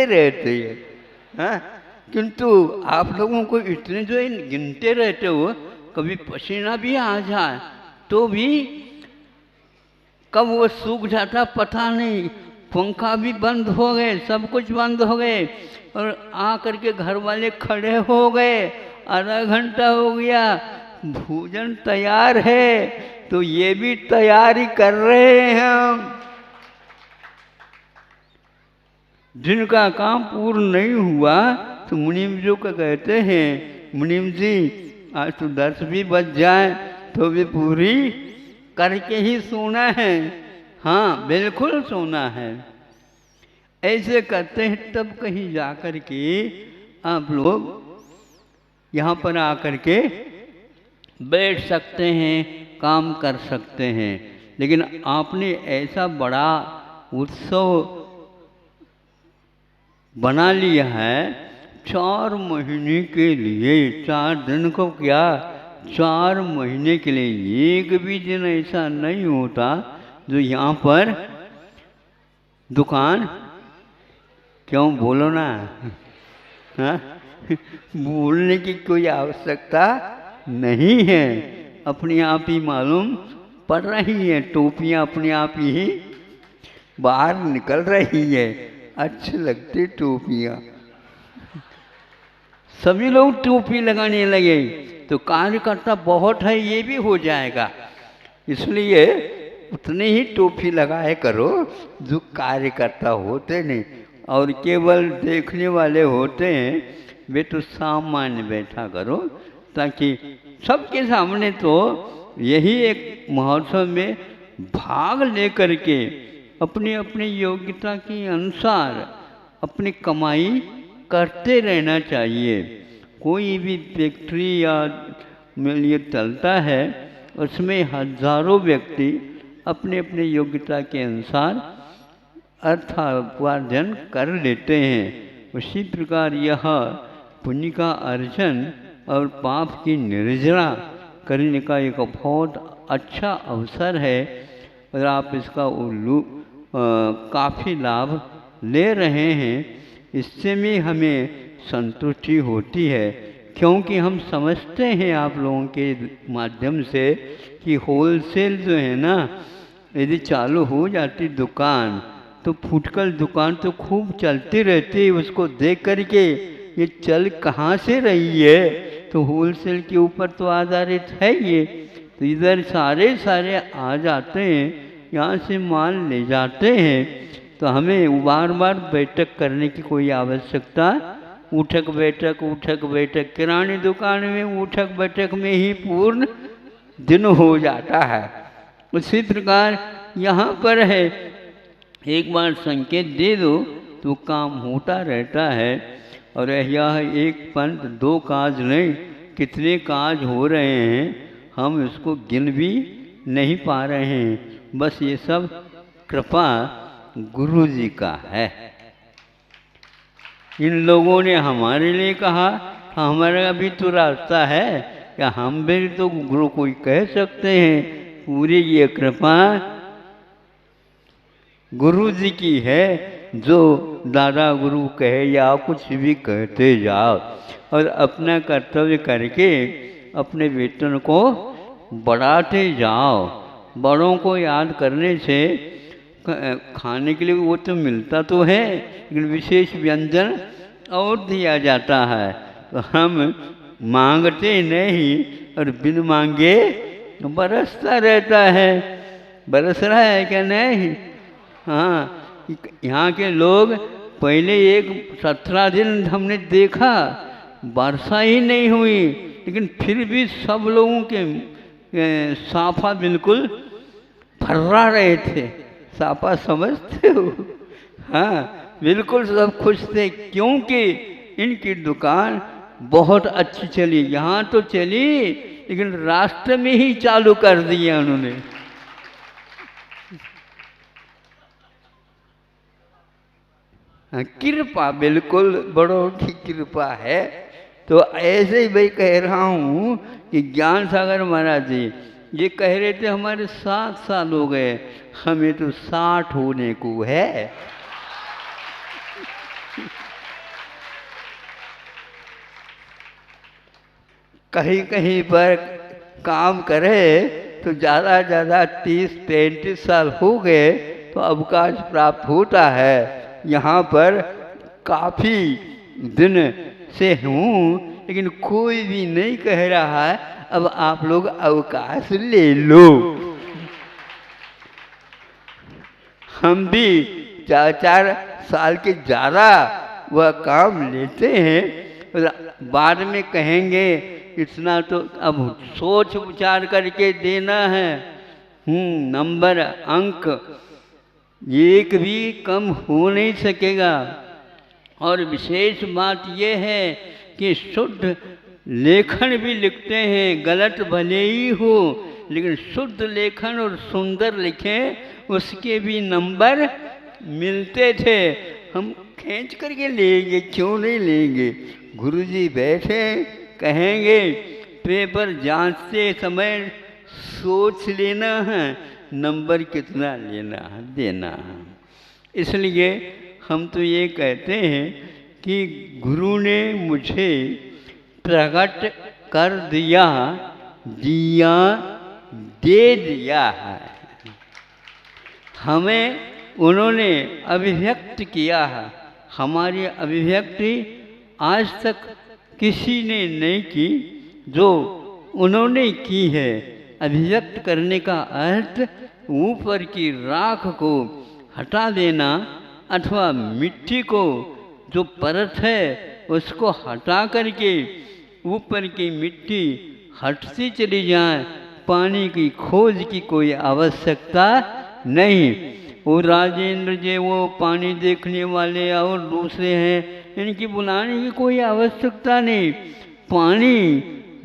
रहते हैं। हाँ, किंतु आप लोगों को इतने जो गिनते रहते हो, कभी पसीना भी आ जाए तो भी कब वो सूख जाता पता नहीं। पंखा भी बंद हो गए, सब कुछ बंद हो गए, और आ करके घर वाले खड़े हो गए, आधा घंटा हो गया, भोजन तैयार है, तो ये भी तैयारी कर रहे हैं हम। जिनका काम पूर्ण नहीं हुआ तो मुनीम जी को कहते हैं, मुनीम जी आज तो 10 भी बज जाए तो भी पूरी करके ही सोना है। हाँ, बिल्कुल सोना है। ऐसे करते हैं, तब कहीं जाकर के आप लोग यहाँ पर आकर के बैठ सकते हैं, काम कर सकते हैं। लेकिन आपने ऐसा बड़ा उत्सव बना लिया है 4 महीने के लिए, 4 दिन को क्या, 4 महीने के लिए। एक भी दिन ऐसा नहीं होता जो यहाँ पर दुकान, क्यों बोलो ना, हाँ, बोलने की कोई आवश्यकता नहीं है, अपने आप ही मालूम पड़ रही है। टोपियाँ अपने आप ही बाहर निकल रही है, अच्छी लगती टोपियाँ। सभी लोग टोपी लगाने लगे तो कार्यकर्ता बहुत है ये भी हो जाएगा, इसलिए उतने ही टोपी लगाए करो जो कार्यकर्ता होते नहीं, और केवल देखने वाले होते हैं वे तो सामान्य बैठा करो, ताकि सबके सामने तो यही एक महोत्सव में भाग लेकर के अपनी अपनी योग्यता के अनुसार अपनी कमाई करते रहना चाहिए। कोई भी फैक्ट्री या मिल ये चलता है, उसमें हजारों व्यक्ति अपने अपने योग्यता के अनुसार अर्थोपार्जन कर लेते हैं। उसी प्रकार यह पुण्य का अर्जन और पाप की निर्जरा करने का एक बहुत अच्छा अवसर है, और आप इसका काफ़ी लाभ ले रहे हैं। इससे भी हमें संतुष्टि होती है, क्योंकि हम समझते हैं आप लोगों के माध्यम से कि होलसेल जो है ना, यदि चालू हो जाती दुकान तो फुटकर दुकान तो खूब चलती रहती है। उसको देख करके ये चल कहाँ से रही है, तो होलसेल के ऊपर तो आधारित है ये, तो इधर सारे सारे आ जाते हैं, यहाँ से माल ले जाते हैं। तो हमें बार बार बैठक करने की कोई आवश्यकता, उठक बैठक किराने दुकान में उठक बैठक में ही पूर्ण दिन हो जाता है। उसी प्रकार यहाँ पर है, एक बार संकेत दे दो तो काम होता रहता है। और यह एक पंथ 2 काज नहीं, कितने काज हो रहे हैं, हम इसको गिन भी नहीं पा रहे हैं। बस ये सब कृपा गुरु जी का है। इन लोगों ने हमारे लिए कहा, हमारा भी तो रास्ता है, या हम भी तो गुरु कोई कह सकते हैं। पूरी ये कृपा गुरु जी की है, जो दादा गुरु कहे या कुछ भी कहते जाओ, और अपना कर्तव्य करके अपने वेतन को बढ़ाते जाओ। बड़ों को याद करने से खाने के लिए वो तो मिलता तो है, लेकिन विशेष व्यंजन और दिया जाता है। तो हम मांगते नहीं, और बिन मांगे बरसता रहता है। बरस रहा है क्या नहीं? हाँ, यहाँ के लोग पहले 17 दिन हमने देखा वर्षा ही नहीं हुई, लेकिन फिर भी सब लोगों के साफा बिल्कुल फर्रा रहे थे। साफा समझते हो? हाँ, बिल्कुल सब खुश थे, क्योंकि इनकी दुकान बहुत अच्छी चली। यहाँ तो चली, लेकिन रास्ते में ही चालू कर दिया उन्होंने। कृपा, बिल्कुल बड़ों की कृपा है। तो ऐसे ही मैं कह रहा हूँ कि ज्ञान सागर महाराज जी ये कह रहे थे हमारे 7 साल हो गए, हमें तो 60 होने को है। कहीं कहीं पर काम करे तो ज़्यादा ज़्यादा 30-35 साल हो गए तो अवकाश प्राप्त होता है। यहाँ पर काफ़ी दिन से हूँ लेकिन कोई भी नहीं कह रहा है अब आप लोग अवकाश ले लो। हम भी 4-4 साल के ज़्यादा वह काम लेते हैं, बाद में कहेंगे इतना तो अब सोच विचार करके देना है। नंबर अंक एक भी कम हो नहीं सकेगा। और विशेष बात यह है कि शुद्ध लेखन भी लिखते हैं, गलत भले ही हो लेकिन शुद्ध लेखन और सुंदर लिखें उसके भी नंबर मिलते थे। हम खींच करके लेंगे, क्यों नहीं लेंगे? गुरुजी बैठे कहेंगे पेपर जांचते समय सोच लेना है नंबर कितना लेना है, देना है। इसलिए हम तो ये कहते हैं कि गुरु ने मुझे प्रकट कर दिया, दिया दे दिया है। हमें उन्होंने अभिव्यक्त किया है। हमारी अभिव्यक्ति आज तक किसी ने नहीं की जो उन्होंने की है। अभिव्यक्त करने का अर्थ ऊपर की राख को हटा देना अथवा मिट्टी को जो परत है उसको हटा करके ऊपर की मिट्टी हटती चली जाए, पानी की खोज की कोई आवश्यकता नहीं। वो राजेंद्र जी वो पानी देखने वाले और दूसरे हैं, इनकी बुलाने की कोई आवश्यकता नहीं। पानी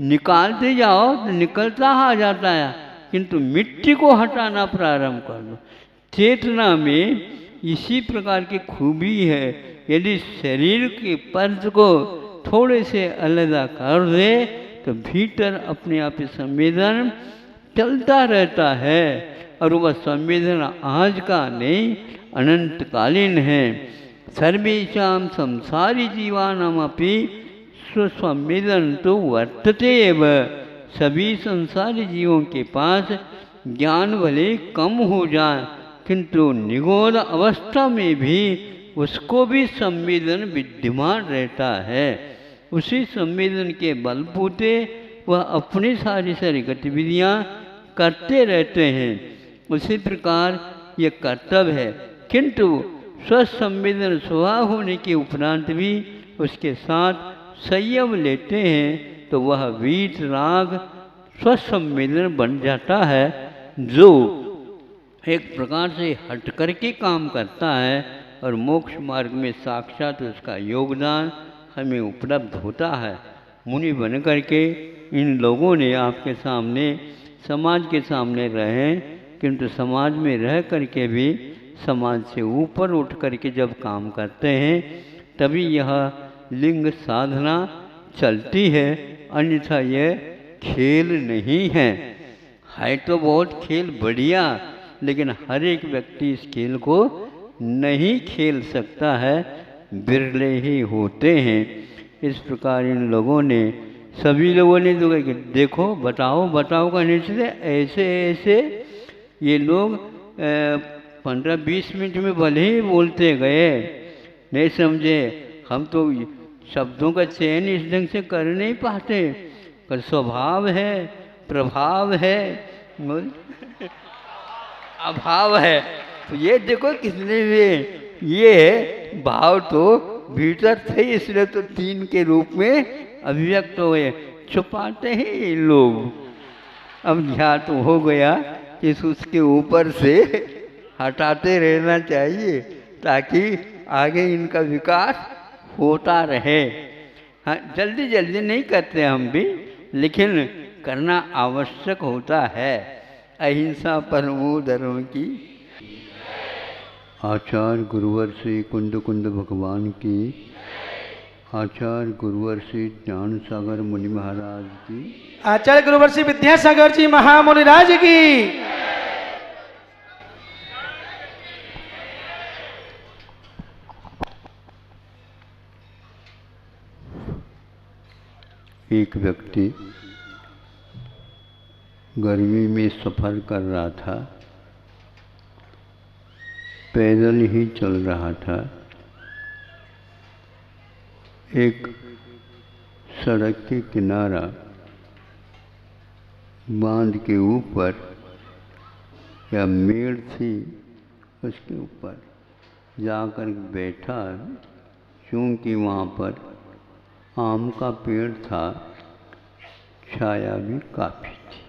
निकालते जाओ तो निकलता आ जाता है, किंतु मिट्टी को हटाना प्रारंभ कर दो। चेतना में इसी प्रकार की खूबी है। यदि शरीर के पर्द को थोड़े से अलग कर दे तो भीतर अपने आप संवेदन चलता रहता है और वह संवेदन आज का नहीं अनंतकालीन है। सर्वेषां संसारी जीवानामपि स्वसंवेदन तो वर्तते एव। सभी संसारी जीवों के पास ज्ञान भले कम हो जाए किंतु निगोद अवस्था में भी उसको भी संवेदन विद्यमान रहता है। उसी संवेदन के बलबूते वह अपनी सारी सारी गतिविधियाँ करते रहते हैं। उसी प्रकार ये कर्तव्य है, किंतु स्वसंवेदन स्वभाव होने के उपरांत भी उसके साथ संयम लेते हैं तो वह वीत राग स्वसंवेदन बन जाता है, जो एक प्रकार से हट करके काम करता है और मोक्ष मार्ग में साक्षात उसका योगदान हमें उपलब्ध होता है। मुनि बन करके इन लोगों ने आपके सामने समाज के सामने रहे, किंतु समाज में रह करके भी समाज से ऊपर उठ करके जब काम करते हैं तभी यह लिंग साधना चलती है, अन्यथा यह खेल नहीं है। तो बहुत खेल बढ़िया, लेकिन हर एक व्यक्ति इस खेल को नहीं खेल सकता है, बिरले ही होते हैं। इस प्रकार इन लोगों ने सभी लोगों ने तो देखो बताओ बताओ कहने से ऐसे ऐसे ये लोग 15-20 मिनट में भले ही बोलते गए, नहीं समझे। हम तो शब्दों का चयन इस ढंग से कर नहीं पाते, पर स्वभाव है, प्रभाव है, अभाव है। तो ये देखो किसने में ये भाव तो भीतर थे, इसलिए तो 3 के रूप में अभिव्यक्त हुए। छुपाते हैं लोग। अब ज्ञात तो हो गया कि उसके ऊपर से हटाते रहना चाहिए ताकि आगे इनका विकास होता रहे। हाँ, जल्दी जल्दी नहीं करते हम भी, लेकिन करना आवश्यक होता है। अहिंसा परमो धर्म की। आचार्य गुरुवर श्री कुंद कुंद भगवान की। आचार्य गुरुवर श्री ज्ञान सागर मुनि महाराज की। आचार्य गुरुवर श्री विद्यासागर जी महामुनि राज की। एक व्यक्ति गर्मी में सफ़र कर रहा था, पैदल ही चल रहा था। एक सड़क के किनारा बांध के ऊपर या मेड़ थी, उसके ऊपर जाकर बैठा, क्योंकि वहाँ पर आम का पेड़ था, छाया भी काफ़ी थी।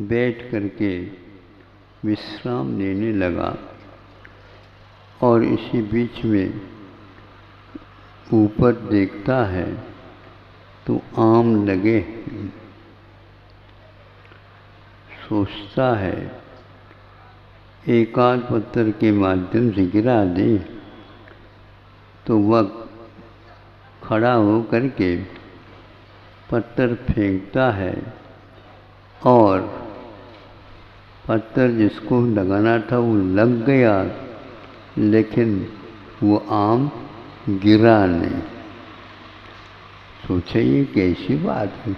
बैठ करके विश्राम लेने लगा और इसी बीच में ऊपर देखता है तो आम लगे। सोचता है एक आध पत्थर के माध्यम से गिरा दे, तो वह खड़ा हो करके पत्थर फेंकता है और पत्थर जिसको लगाना था वो लग गया, लेकिन वो आम गिरा नहीं। सोचे ये कैसी बात है,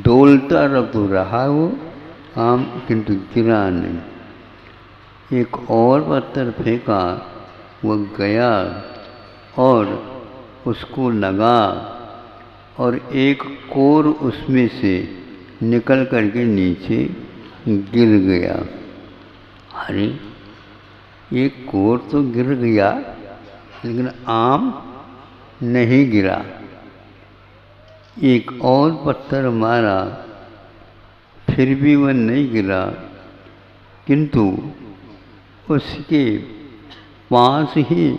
डोलता तो रहा वो आम, किंतु गिरा नहीं। एक और पत्थर फेंका, वह गया और उसको लगा और एक कोर उसमें से निकल करके नीचे गिर गया। अरे एक कोर तो गिर गया, लेकिन आम नहीं गिरा। एक और पत्थर मारा, फिर भी वह नहीं गिरा, किंतु उसके पास ही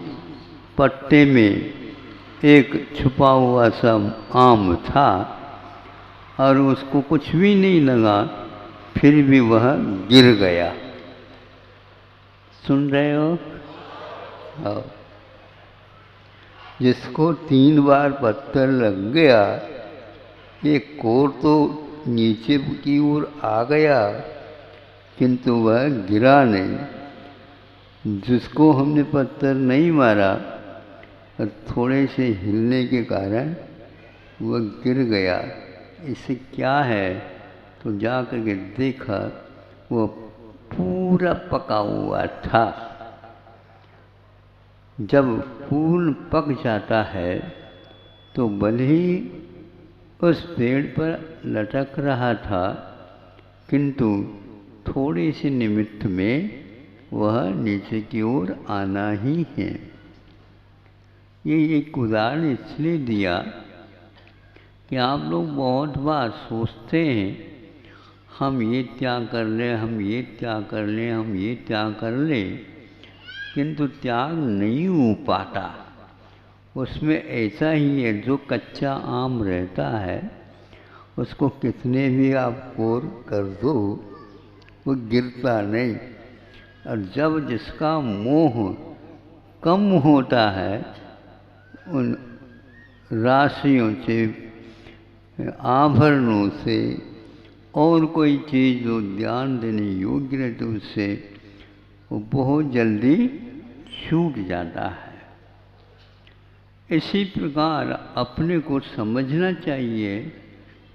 पत्ते में एक छुपा हुआ सा आम था और उसको कुछ भी नहीं लगा, फिर भी वह गिर गया। सुन रहे हो? हाँ। जिसको 3 बार पत्थर लग गया, एक कोर तो नीचे की ओर आ गया, किंतु वह गिरा नहीं। जिसको हमने पत्थर नहीं मारा और थोड़े से हिलने के कारण वह गिर गया। इसे क्या है? तो जा कर के देखा, वह पूरा पका हुआ था। जब फूल पक जाता है तो भले ही उस पेड़ पर लटक रहा था, किंतु थोड़े से निमित्त में वह नीचे की ओर आना ही है। ये एक उदाहरण इसलिए दिया कि आप लोग बहुत बार सोचते हैं हम ये त्याग कर लें, हम ये त्याग कर लें, हम ये त्याग कर लें, किंतु त्याग नहीं हो पाता। उसमें ऐसा ही है, जो कच्चा आम रहता है उसको कितने भी आप कोर कर दो वो गिरता नहीं। और जब जिसका मोह कम होता है, उन राशियों से, आभरणों से और कोई चीज़ जो ध्यान देने योग्य रहती है, उससे वो बहुत जल्दी छूट जाता है। इसी प्रकार अपने को समझना चाहिए,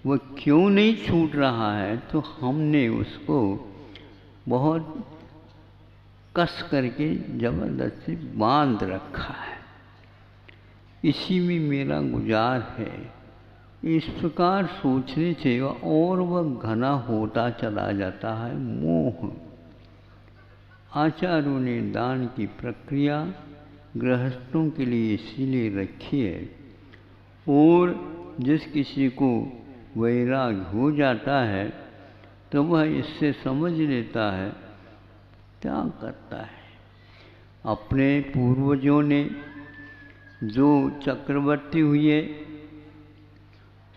वो क्यों नहीं छूट रहा है, तो हमने उसको बहुत कस करके ज़बरदस्ती बांध रखा है। इसी में मेरा गुजार है। इस प्रकार सोचने से और वह घना होता चला जाता है मोह। आचार्यों ने दान की प्रक्रिया गृहस्थों के लिए इसीलिए रखी है, और जिस किसी को वैराग्य हो जाता है तो वह इससे समझ लेता है, त्याग करता है। अपने पूर्वजों ने जो चक्रवर्ती हुए,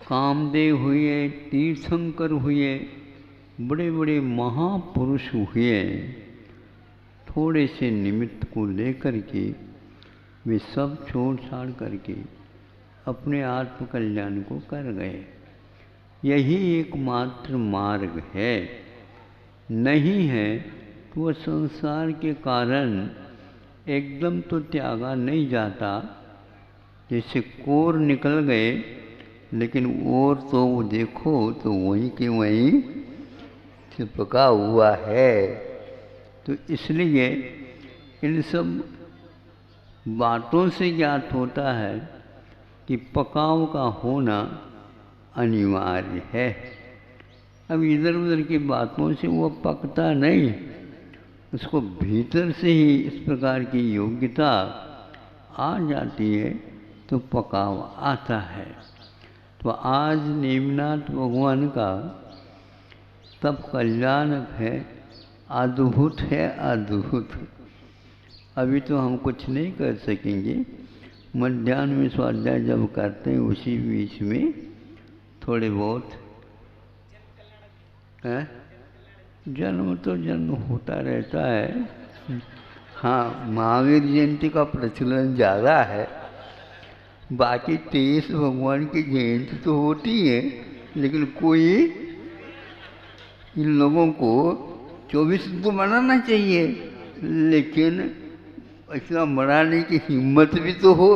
कामदेव हुए, तीर्थंकर हुए, बड़े बड़े महापुरुष हुए, थोड़े से निमित्त को लेकर के वे सब छोड़ छाड़ करके अपने आत्म कल्याण को कर गए। यही एकमात्र मार्ग है। नहीं है तो वह संसार के कारण एकदम तो त्यागा नहीं जाता, जैसे कोर निकल गए, लेकिन और तो वो देखो तो वहीं के वहीं चिपका हुआ है। तो इसलिए इन सब बातों से ज्ञात होता है कि पकाव का होना अनिवार्य है। अब इधर उधर की बातों से वो पकता नहीं, उसको भीतर से ही इस प्रकार की योग्यता आ जाती है तो पकाव आता है। तो आज नेमिनाथ भगवान का तब कल्याणक है, अद्भुत है, अद्भुत। अभी तो हम कुछ नहीं कर सकेंगे, मध्याह्न में स्वाध्याय जब करते हैं उसी बीच में थोड़े बहुत है। जन्म तो जन्म होता रहता है। हाँ, महावीर जयंती का प्रचलन ज़्यादा है, बाकी 23 भगवान की जयंती तो होती है, लेकिन कोई इन लोगों को 24 तो मनाना चाहिए, लेकिन ऐसा मनाने की हिम्मत भी तो हो।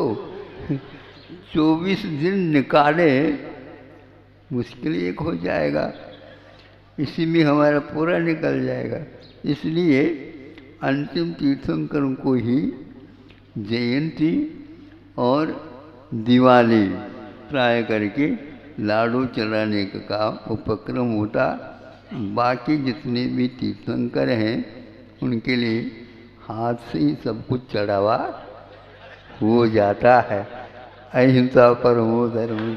24 दिन निकाले मुश्किल एक हो जाएगा, इसी में हमारा पूरा निकल जाएगा। इसलिए अंतिम तीर्थंकर को ही जयंती और दिवाली प्राय करके लाडू चढ़ाने का उपक्रम होता। बाकी जितने भी तीर्थंकर हैं उनके लिए हाथ से ही सब कुछ चढ़ावा हो जाता है। अहिंसा परमो धर्म।